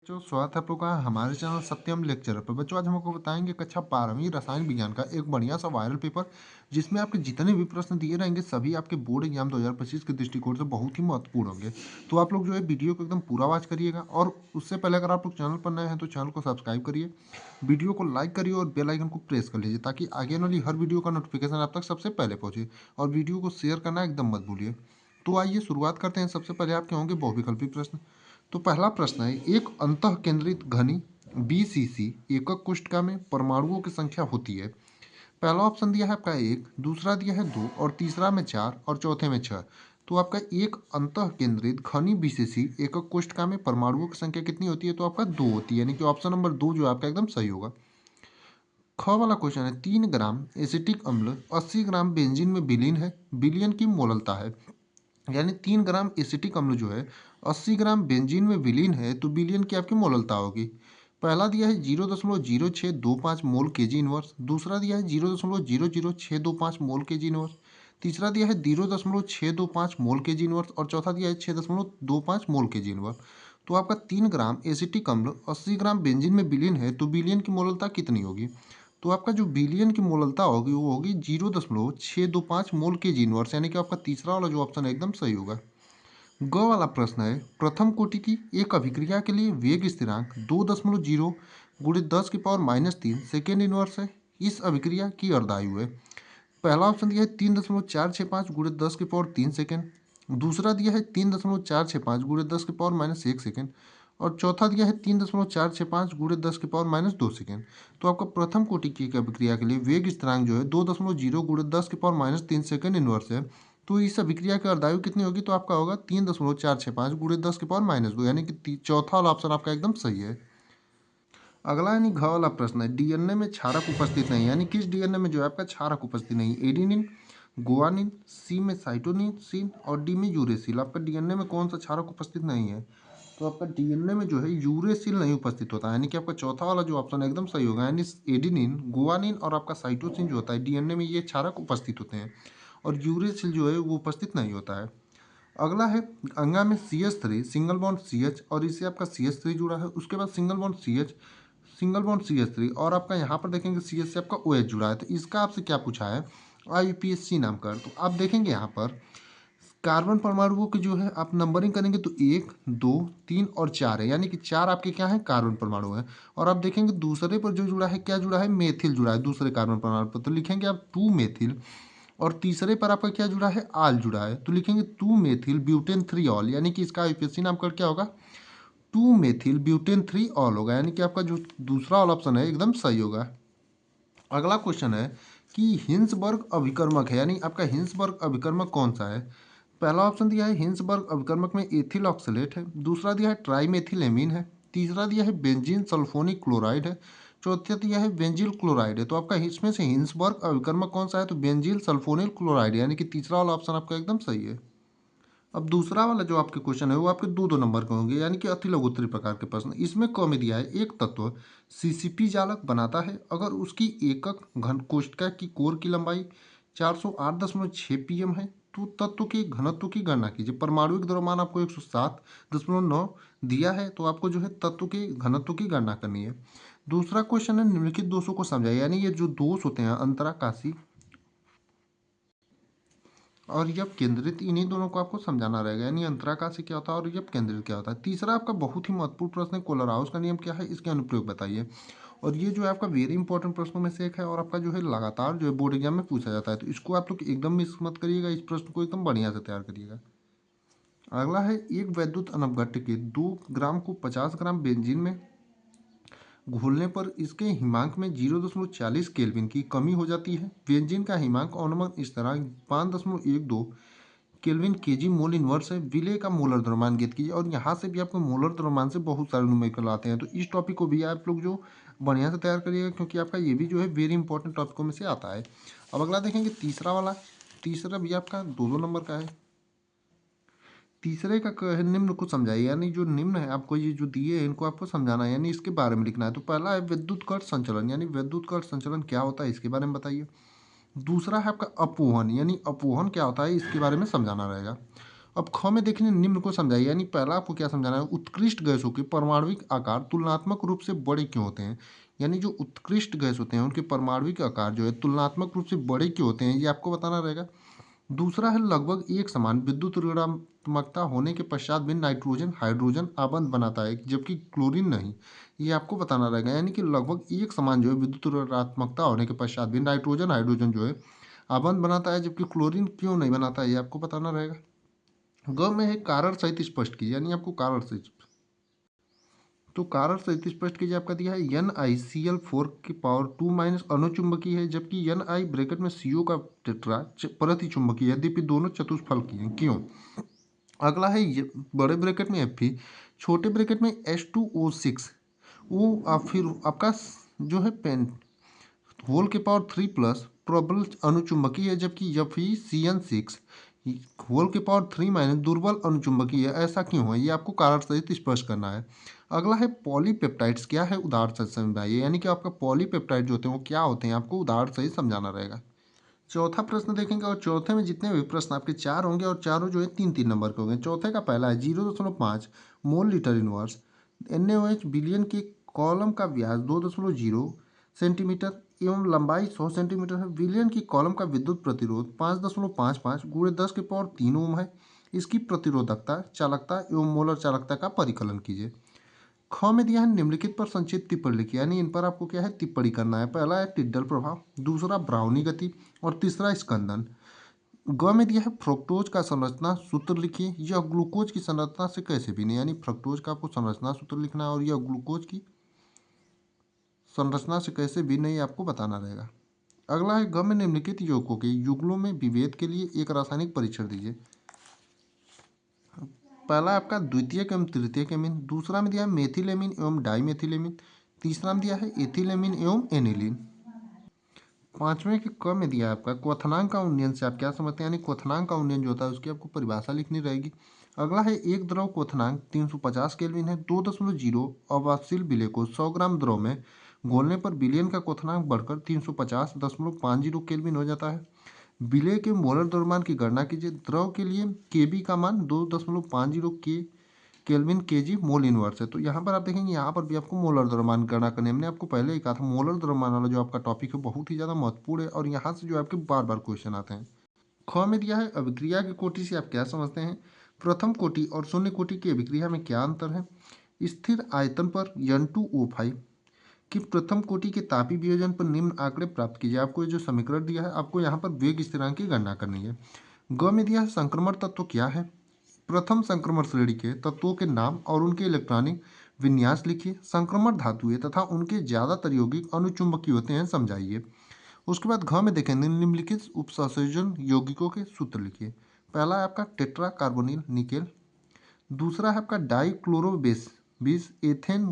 बच्चों स्वागत है आप लोग का हमारे चैनल सत्यम लेक्चर पर। बच्चों आज हम आपको बताएंगे कक्षा 12वीं रसायन विज्ञान का एक बढ़िया सा वायरल पेपर जिसमें आपके जितने भी प्रश्न दिए रहेंगे सभी आपके बोर्ड एग्जाम 2025 के दृष्टिकोण से बहुत ही महत्वपूर्ण होंगे। तो आप लोग जो है वीडियो को एकदम पूरा वॉच करिएगा और उससे पहले अगर आप लोग चैनल पर नए हैं तो चैनल को सब्सक्राइब करिए, वीडियो को लाइक करिए और बेल आइकन को प्रेस कर लीजिए ताकि आगे वाली हर वीडियो का नोटिफिकेशन आप तक सबसे पहले पहुंचे। और वीडियो को शेयर करना एकदम मत भूलिए। तो आइए शुरुआत करते हैं। सबसे पहले आपके होंगे बहुविकल्पी प्रश्न। तो पहला प्रश्न है, एक अंतः केंद्रित घनी बीसीसी एकक कोष्ठका में परमाणुओं की संख्या होती है। पहला ऑप्शन दिया है आपका एक, दूसरा दिया है दो और तीसरा में चार और चौथे में छह। तो आपका एक अंतः केंद्रित घनी बीसीसी एकक कोष्ठका में परमाणुओं की संख्या कितनी होती है? तो आपका दो होती है, यानी कि ऑप्शन नंबर दो जो आपका एकदम सही होगा। ख वाला क्वेश्चन है, 3 ग्राम एसिटिक अम्ल 80 ग्राम बेंजीन में विलीन है, विलयन की मोललता है। यानी 3 ग्राम एसिटिक अम्ल जो है 80 ग्राम बेंजीन में विलीन है तो विलियन की आपकी मोललता होगी। पहला दिया है 0.0625 मोल के जी इनवर्स, दूसरा दिया है 0.00625 मोल के जी इनवर्स, तीसरा दिया है 0.625 मोल के जी इनवर्स और चौथा दिया है 6.25 मोल के जी इनवर्स। तो आपका 3 ग्राम एसिटिक अम्ल 80 ग्राम बेंजीन में विलीन है तो विलियन की मोललता कितनी होगी? तो आपका जो बिलियन की मोललता होगी वो होगी 0.625 मोल के जी इनवर्स, यानी कि आपका तीसरा वाला जो ऑप्शन है एकदम सही होगा। ग वाला प्रश्न है, प्रथम कोटि की एक अभिक्रिया के लिए वेग स्थिरांक 2.0 गुणित 10⁻³ सेकेंड इनवर्स है। इस अभिक्रिया की अर्धायु है। पहला ऑप्शन दिया है 3.465 गुणित 10⁻³ सेकेंड, दूसरा दिया है 3.465 गुणित 10⁻⁻1 सेकेंड और चौथा दिया है 3.465 गुणित 10⁻⁻2 सेकेंड। तो आपका प्रथम कोटि की अभिक्रिया के लिए वेग स्थिरांक जो है 2.0 गुणित 10⁻³ सेकेंड इनवर्स है। तो इस अभिक्रिया की अर्धायु कितनी होगी? तो आपका होगा 3.465 गुणित 10⁻⁻2, यानी कि चौथा वाला ऑप्शन आपका एकदम सही है। अगला यानी घ वाला प्रश्न है, डीएनए में क्षारक उपस्थित नहीं, यानी किस डीएनए में जो है आपका क्षारक उपस्थित नहीं? एडेनिन, गुआनिन, सी में साइटोसिन और डी में यूरेसिल। आपका डीएनए में कौन सा क्षारक उपस्थित नहीं है? तो आपका डीएनए में जो है यूरेसिल नहीं उपस्थित होता है, यानी कि आपका चौथा वाला जो ऑप्शन है एकदम सही होगा। यानी एडेनिन, गुआनिन और आपका साइटोसिन जो होता है डीएनए में ये क्षारक उपस्थित होते हैं और यूरेसिल जो है वो उपस्थित नहीं होता है। अगला है, अंगा में CH3 सिंगल बॉन्ड CH और इससे आपका CH3 जुड़ा है, उसके बाद single bond CH, single bond CH3 और आपका यहाँ पर देखेंगे CH से आपका OH जुड़ा है। तो इसका आपसे क्या पूछा है? IUPAC नाम का। तो आप देखेंगे यहाँ पर कार्बन परमाणुओं की जो है आप नंबरिंग करेंगे तो 1, 2, 3 और 4 है, यानी कि 4 आपके क्या है? कार्बन परमाणु है। और आप देखेंगे दूसरे पर जो जुड़ा है क्या जुड़ा है? मेथिल जुड़ा है दूसरे कार्बन परमाणु पर, तो लिखेंगे आप 2 मेथिल। और तीसरे पर आपका क्या जुड़ा है? आल जुड़ा है, तो लिखेंगे 2 मेथिल ब्यूटेन 3 ऑल, यानी कि इसका आईपीएससी नाम का क्या होगा? 2 मेथिल ब्यूटेन 3 ऑल होगा, यानी कि आपका जो दूसरा वाला ऑप्शन है एकदम सही होगा। अगला क्वेश्चन है कि हिंसबर्ग अभिकर्मक है, यानी आपका हिंसबर्ग अभिकर्मक कौन सा है? पहला ऑप्शन दिया है हिंसबर्ग अभिकर्मक में एथिल ऑक्सलेट है, दूसरा दिया है ट्राईमेथिलेमीन है, तीसरा दिया है बेंजीन सल्फोनिक क्लोराइड है, चौथा दिया है बेंजील क्लोराइड है। तो आपका इसमें से हिंसबर्ग अभिकर्मक कौन सा है? तो बेंजील सल्फोनिल क्लोराइड, यानी कि तीसरा वाला ऑप्शन आपका एकदम सही है। अब दूसरा वाला जो आपके क्वेश्चन है वो आपके दो दो नंबर के होंगे, यानी कि अति लघुत्तरी प्रकार के प्रश्न। इसमें क में दिया है, एक तत्व सीसीपी जालक बनाता है अगर उसकी एकक घन कोष्ठका की कोर की लंबाई 408.6 pm है तो तत्व के घनत्व की गणना कीजिए। परमाणुिक द्रव्यमान आपको 107.9 दिया है, तो आपको जो है तत्व के घनत्व की गणना करनी है। दूसरा क्वेश्चन है, निम्नलिखित दोषों को समझाइए, यानी ये जो दोष होते हैं अंतराकाशी और यप केंद्रित, इन्हीं दोनों को आपको समझाना रहेगा, यानी अंतराकाशी क्या होता है और यप केंद्रित क्या होता है। तीसरा आपका बहुत ही महत्वपूर्ण प्रश्न है, कोलराउस का नियम क्या है, इसके अनुप्रयोग बताइए। और ये जो है आपका वेरी इंपॉर्टेंट प्रश्नों में से एक है और आपका जो है लगातार जो है बोर्ड एग्जाम में पूछा जाता है, तो इसको आप लोग एकदम मिस मत करिएगा, इस प्रश्न को एकदम बढ़िया से तैयार करिएगा। अगला है, एक वैद्युत अनवगट्ट के 2 ग्राम को 50 ग्राम बेंजीन में घोलने पर इसके हिमांक में 0.40 केल्विन की कमी हो जाती है। बेंजीन का हिमांक अवनमन स्थिरांक 5.12 केल्विन केजी मोल इनवर्स है। विलेय का मोलर द्रव्यमान ज्ञात कीजिए। और यहाँ से भी आपको मोलर द्रव्यमान से बहुत सारे न्यूमेरिकल आते हैं, तो इस टॉपिक को भी आप लोग जो बढ़िया से तैयार करिएगा, क्योंकि आपका ये भी जो है वेरी इंपॉर्टेंट टॉपिकों में से आता है। अब अगला देखेंगे तीसरा वाला, तीसरा भी आपका दो दो नंबर का है। तीसरे का निम्न को समझाइए, यानी जो निम्न है आपको ये जो दिए हैं इनको आपको समझाना है, यानी इसके बारे में लिखना है। तो पहला है विद्युत कट संचलन, यानी विद्युत कट संचलन क्या होता है इसके बारे में बताइए। दूसरा है आपका अपवहन, यानी अपवहन क्या होता है इसके बारे में समझाना रहेगा। अब ख में देखिए निम्न को समझाइए, यानी पहला आपको क्या समझाना है, उत्कृष्ट गैसों के परमाणविक आकार तुलनात्मक रूप से बड़े क्यों होते हैं। यानी जो उत्कृष्ट गैस होते हैं उनके परमाणविक आकार जो है तुलनात्मक रूप से बड़े क्यों होते हैं, ये आपको बताना रहेगा। दूसरा है लगभग एक समान विद्युत ऋणात्मकता होने के पश्चात भी नाइट्रोजन हाइड्रोजन आबंध बनाता है जबकि क्लोरीन नहीं, ये आपको बताना रहेगा। यानी कि लगभग एक समान जो है विद्युत ऋणात्मकता होने के पश्चात भी नाइट्रोजन हाइड्रोजन जो है आबंध बनाता है जबकि क्लोरीन क्यों नहीं बनाता है, ये आपको बताना रहेगा। ग में है कारण सहित स्पष्ट कीजिए, यानी आपको कारण सहित, तो कारण सहित स्पष्ट कीजिए। आपका दिया है NiCl4 की पावर 2 माइनस अणुचुंबकीय है जबकि Ni ब्रैकेट में CO का टेट्रा प्रति चुंबकीय है, यद्यपि दोनों चतुष्फलकीय हैं, क्यों। अगला है बड़े ब्रैकेट में Fe, छोटे ब्रैकेट में H2O6, वो फिर आपका जो है पेन होल के पावर 3 प्लस प्रबल अणुचुंबकीय है जबकि FeCN6 होल के पावर 3 माइनस दुर्बल अणुचुंबकीय है, ऐसा क्यों है, ये आपको कारण सहित स्पष्ट करना है। अगला है पॉलीपेप्टाइड्स क्या है, उदाहरण सहित समझाइए, यानी कि आपका पॉलीपेप्टाइड जो होते हैं वो क्या होते हैं, आपको उदाहरण सहित समझाना रहेगा। चौथा प्रश्न देखेंगे और चौथे में जितने भी प्रश्न आपके चार होंगे और चारों जो है 3-3 नंबर के होंगे। चौथे का पहला है 0.5 mole litre inverse NaOH billion के कॉलम का व्यास 2.0 सेंटीमीटर एवं लंबाई 100 सेंटीमीटर है। विलियन की कॉलम का विद्युत प्रतिरोध 5.55 गुणे 10 के पावर 3 ओम है। इसकी प्रतिरोधकता चालकता एवं मोलर चालकता का परिकलन कीजिए। ख में दिया है निम्नलिखित पर संक्षिप्त टिप्पणी लिखिए, यानी इन पर आपको क्या है टिप्पणी करना है। पहला है टिड्डल प्रभाव, दूसरा ब्राउनी गति और तीसरा स्कंदन। ग में दिया है फ्रुक्टोज का संरचना सूत्र लिखिए, यह ग्लूकोज की संरचना से कैसे भिन्न है, यानी फ्रुक्टोज का आपको संरचना सूत्र लिखना है और यह ग्लूकोज की संरचना से कैसे भिन्न है ये आपको बताना रहेगा। अगला है ग में निम्नलिखित यौगिकों के युगलों में विभेद के लिए एक रासायनिक परीक्षण दीजिए। पहला आपका द्वितीयक एवं तृतीयक एमीन, दूसरा में दिया है मेथिलेमिन एवं डाइमेथिलेमिन, तीसरा में दिया है एथिलेमिन एवं एनिलीन। पांचवें के क में दिया है आपका क्वथनांक का उन्नयन से आप क्या समझते हैं, यानी क्वथनांक का उन्नयन जो होता है उसकी आपको परिभाषा लिखनी रहेगी। अगला है एक द्रव क्वथनांक 350 केल्विन है। 2.0 अवाशील विलेय को 100 ग्राम द्रव में घोलने पर विलयन का क्वथनांक बढ़कर 350.50 केल्विन हो जाता है। विलेय के मोलर द्रव्यमान की गणना कीजिए। द्रव के लिए Kb का मान 2.50 के केल्विन केजी मोल इनवर्स है। तो यहाँ पर आप देखेंगे यहाँ पर भी आपको मोलर द्रव्यमान गणना करने, हमने आपको पहले ही कहा था मोलर द्रव्यमान वाला जो आपका टॉपिक है बहुत ही ज़्यादा महत्वपूर्ण है और यहाँ से जो आपके बार बार क्वेश्चन आते हैं। ख में दिया है अभिक्रिया की कोटि से आप क्या समझते हैं, प्रथम कोटि और शून्य कोटि की अभिक्रिया में क्या अंतर है। स्थिर आयतन पर N2O5 कि प्रथम कोटि के तापीय वियोजन पर निम्न आंकड़े प्राप्त कीजिए। आपको ये जो समीकरण दिया है आपको यहाँ पर वेग स्थिरांक की गणना करनी है। ग में दिया है संक्रमण तत्व क्या है, प्रथम संक्रमण श्रेणी के तत्वों के नाम और उनके इलेक्ट्रॉनिक विन्यास लिखिए। संक्रमण धातुएं तथा उनके ज्यादातर यौगिक अनुचुंबकीय होते हैं, समझाइए। उसके बाद घ में देखेंगे निम्नलिखित उपसंयोजन यौगिकों के सूत्र लिखिए। पहला है आपका टेट्रा कार्बोनिल निकेल, दूसरा है आपका डाइक्लोरोबेस बीस एथेन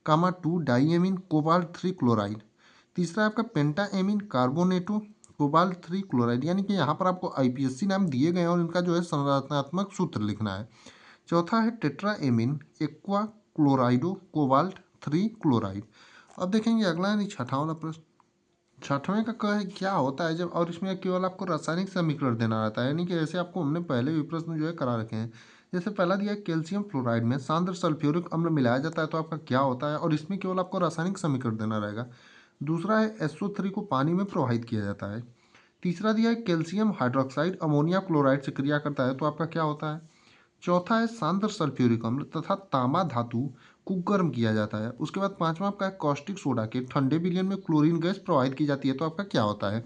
1,2 डाइएमीन कोबाल्ट 3 क्लोराइड, तीसरा है आपका पेंटा एमीन कार्बोनेटो कोबाल्ट 3 क्लोराइड। यानी कि यहाँ पर आपको IPSC नाम दिए गए हैं और इनका जो है संरचनात्मक सूत्र लिखना है। चौथा है tetra amine aqua क्लोराइडो cobalt 3 chloride. अब देखेंगे अगला यानी छठा वाला प्रश्न। छठवें का क्या होता है जब, और इसमें केवल आपको रासायनिक समीकरण देना रहता है, यानी कि जैसे आपको हमने पहले भी प्रश्न जो है करा रखे हैं। जैसे पहला दिया है कैल्शियम फ्लोराइड में सांद्र सल्फ्यूरिक अम्ल मिलाया जाता है तो आपका क्या होता है, और इसमें केवल आपको रासायनिक समीकरण देना रहेगा। दूसरा है SO3 को पानी में प्रवाहित किया जाता है। तीसरा दिया है कैल्शियम हाइड्रोक्साइड अमोनिया क्लोराइड से क्रिया करता है तो आपका क्या होता है। चौथा है सांद्र सल्फ्यूरिक अम्ल तथा तांबा धातु को गर्म किया जाता है। उसके बाद पांचवा आपका है कॉस्टिक सोडा के ठंडे विलयन में क्लोरीन गैस प्रवाहित की जाती है तो आपका क्या होता है।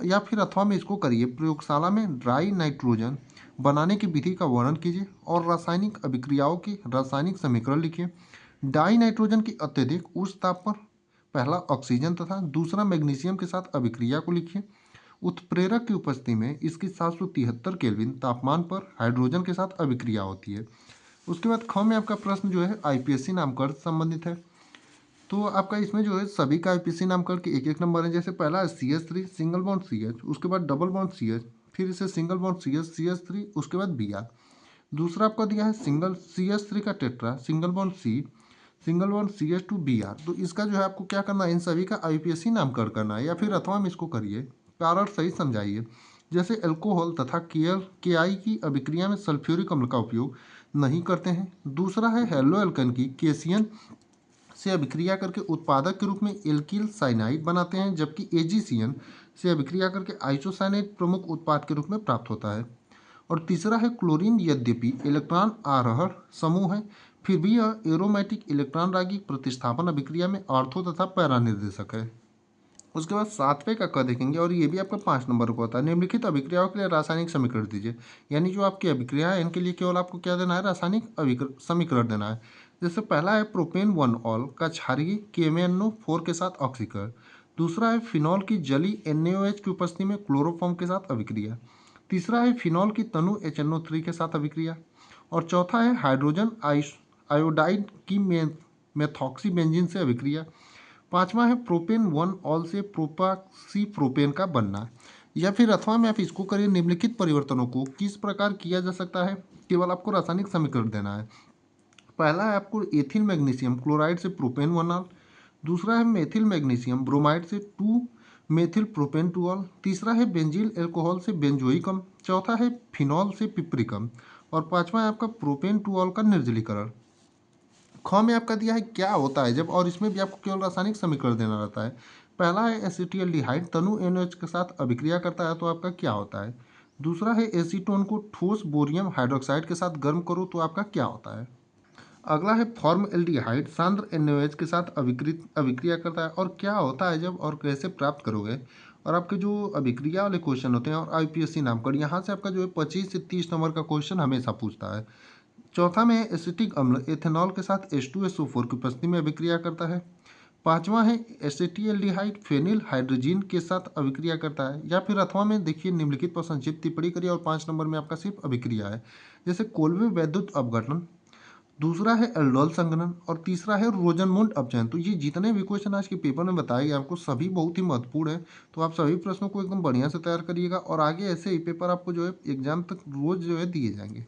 या फिर अथवा में इसको करिए, प्रयोगशाला में ड्राई नाइट्रोजन बनाने की विधि का वर्णन कीजिए और रासायनिक अभिक्रियाओं की रासायनिक समीकरण लिखिए। डाई नाइट्रोजन की अत्यधिक उच्च ताप पर पहला ऑक्सीजन तथा दूसरा मैग्नीशियम के साथ अभिक्रिया को लिखिए। उत्प्रेरक की उपस्थिति में इसकी 773 केल्विन तापमान पर हाइड्रोजन के साथ अभिक्रिया होती है। उसके बाद ख में आपका प्रश्न जो है IPSC नामकरण से संबंधित है। तो आपका इसमें जो है सभी का IPSC नामकरण के एक एक नंबर है। जैसे पहला है CH3 सिंगल बॉन्ड CH, उसके बाद डबल बॉन्ड CH, फिर इसे सिंगल बॉन्ड CH3, उसके बाद Br। दूसरा आपका दिया है सिंगल CH3 का tetra single bond C, single bond CH2 Br। तो इसका जो है आपको क्या करना है, इन सभी का IPSC नामकरण करना है या फिर अथवा में इसको करिए, कारण सही समझाइए। जैसे अल्कोहल तथा के आई की अभिक्रिया में सल्फ्यूरिक अम्ल का उपयोग नहीं करते हैं। दूसरा है हेलो एल्कन की केसियन से अभिक्रिया करके उत्पादक के रूप में एल्किल साइनाइड बनाते हैं, जबकि एजीसीएन से अभिक्रिया करके आइसोसाइनाइड प्रमुख उत्पाद के रूप में प्राप्त होता है। और तीसरा है क्लोरीन, यद्यपि इलेक्ट्रॉन आरोहण समूह है, फिर भी यह एरोमेटिक इलेक्ट्रॉन रागी प्रतिस्थापन अभिक्रिया में ऑर्थो तथा पैरा निर्देशक है। उसके बाद सातवें का क देखेंगे और ये भी आपका 5 नंबर को होता है। निम्नलिखित अभिक्रियाओं के लिए रासायनिक समीकरण दीजिए। यानी जो आपकी अभिक्रिया है इनके लिए केवल आपको क्या देना है, रासायनिक समीकरण देना है। जैसे पहला है प्रोपेन 1 ऑल का क्षारीय KMnO4 के साथ ऑक्सीकरण। दूसरा है फिनॉल की जली NaOH की उपस्थिति में क्लोरोफॉर्म के साथ अभिक्रिया। तीसरा है फिनॉल की तनु HNO3 के साथ अभिक्रिया। और चौथा है हाइड्रोजन आयोडाइड की मेथॉक्सी बेंजीन से अभिक्रिया। पांचवा है प्रोपेन 1 ऑल से प्रोपाक्सी प्रोपेन का बनना। या फिर अथवा में आप इसको करिए, निम्नलिखित परिवर्तनों को किस प्रकार किया जा सकता है, केवल आपको रासायनिक समीकरण देना है। पहला है आपको एथिल मैग्नीशियम क्लोराइड से प्रोपेन 1 ऑल। दूसरा है मेथिल मैग्नीशियम ब्रोमाइड से 2 मेथिल प्रोपेन 2 ऑल। तीसरा है बेंजील एल्कोहल से बेंजोइकम। चौथा है फिनॉल से पिपरिकम। और पांचवा है आपका प्रोपेन 2 ऑल का निर्जलीकरण। ख में आपका दिया है क्या होता है जब, और इसमें भी आपको केवल रासायनिक समीकरण देना रहता है। पहला है एसिटिल्डिहाइड तनु NaOH के साथ अभिक्रिया करता है तो आपका क्या होता है। दूसरा है एसीटोन को ठोस बोरियम हाइड्रोक्साइड के साथ गर्म करो तो आपका क्या होता है। अगला है फॉर्मएल्डिहाइड सांद्र NaOH के साथ अभिक्रिया करता है और क्या होता है जब, और कैसे प्राप्त करोगे। और आपके जो अभिक्रिया वाले क्वेश्चन होते हैं और IPSC नामकरण, यहाँ से आपका जो है 25 से 30 नंबर का क्वेश्चन हमेशा पूछता है। चौथा में एसिटिक अम्ल एथेनॉल के साथ H2SO4 की उपस्थिति में अभिक्रिया करता है। पांचवा है एसिटिल्डिहाइड फेनिल हाइड्रोजीन के साथ अभिक्रिया करता है। या फिर अथवा में देखिए निम्नलिखित पर संक्षिप्त टिप्पणी करिए और 5 नंबर में आपका सिर्फ अभिक्रिया है। जैसे कोल्बे वैद्युत अपघटन, दूसरा है एल्डोल संघनन और तीसरा है रोजनमुंड अपचयन। तो ये जितने भी क्वेश्चन आज के पेपर में बताए गए आपको सभी बहुत ही महत्वपूर्ण है। तो आप सभी प्रश्नों को एकदम बढ़िया से तैयार करिएगा और आगे ऐसे ही पेपर आपको जो है एग्जाम तक रोज जो है दिए जाएंगे।